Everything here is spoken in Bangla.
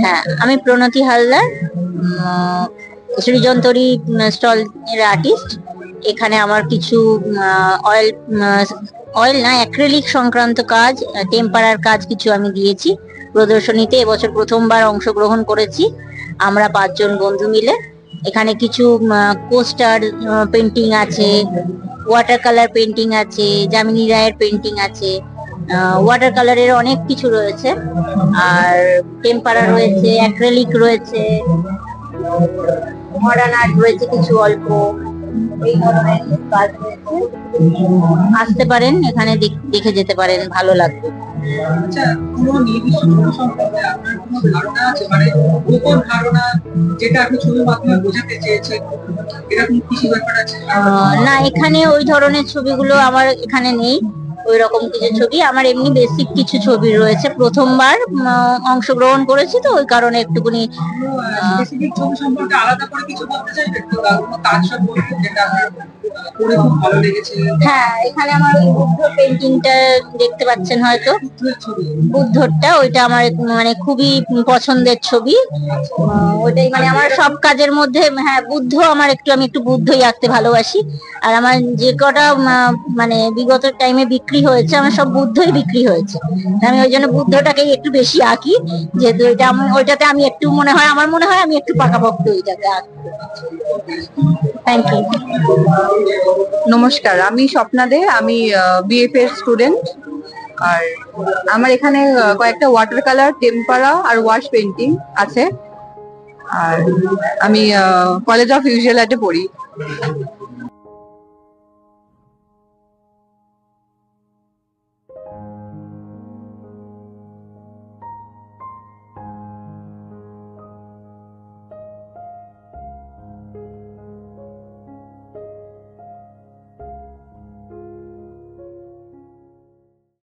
হ্যাঁ, আমি প্রণতি হালদার, সৃজনতরী স্টল এর আর্টিস্ট। এখানে আমার কিছু অয়েল অয়েল না, অ্যাক্রিলিক সংক্রান্ত কাজ, টেম্পারার কাজ কিছু আমি দিয়েছি প্রদর্শনীতে। এবছর প্রথমবার অংশগ্রহণ করেছি আমরা 5 জন বন্ধু মিলে। এখানে কিছু কোস্টার পেন্টিং আছে, ওয়াটার কালার পেন্টিং আছে, যামিনী রায়ের পেন্টিং আছে, ওয়াটার কালারের অনেক কিছু রয়েছে, আর টেম্পারা রয়েছে, অ্যাক্রিলিক রয়েছে, মডার্ন আর্ট রয়েছে কিছু অল্প। এই ধরনের কাজ রয়েছে, আসতে পারেন এখানে, দেখে যেতে পারেন, ভালো লাগবে। আচ্ছা, কোনো নির্দিষ্ট ছবি সম্পর্কে আপনার কোনো ধারণা আছে, মানে গোপন ধারণা যেটা আপনি ছবির মাধ্যমে বোঝাতে চেয়েছেন, এরকম কিছু ব্যাপার আছে? না, এখানে ওই ধরনের ছবিগুলো আমার এখানে নেই। ওই রকম কিছু ছবি আমার, এমনি বেসিক কিছু ছবি রয়েছে। প্রথমবার অংশগ্রহণ করেছি তো ওই কারণে একটুখানি। স্পেসিফিক ছবি সম্পর্কে আলাদা করে কিছু বলতে চাইবেন তো, কোনো কাজ সম্পর্কে যেটা আপনার করে খুব ভালো লেগেছে? হ্যাঁ, এখানে আমার ওই বুদ্ধ পেন্টিংটা দেখতে পাচ্ছেন হয়তো, বুদ্ধটা, ওইটা আমার মানে খুবই পছন্দের ছবি। ওইটাই মানে আমার সব কাজের মধ্যে, হ্যাঁ বুদ্ধ আমার একটু, আমি একটু বুদ্ধই আঁকতে ভালোবাসি। আর আমার যে কটা মানে বিগত টাইমে বিক্রি হয়েছে, আমার সব বুদ্ধই বিক্রি হয়েছে। আমি ওই জন্য বুদ্ধটাকেই একটু বেশি আঁকি, যেহেতু এটা আমি ওইটাতে আমি একটু মনে হয়, আমার মনে হয় আমি একটু পাকাপোক্ত ওইটাতে আঁকি। Thank you. নমস্কার, আমি স্বপ্না দে, আমি বিএফএ এর স্টুডেন্ট। আর আমার এখানে কয়েকটা ওয়াটার কালার, টেম্পারা আর ওয়াশ পেন্টিং আছে। আর আমি কলেজ অফ ভিজুয়াল আর্টে পড়ি।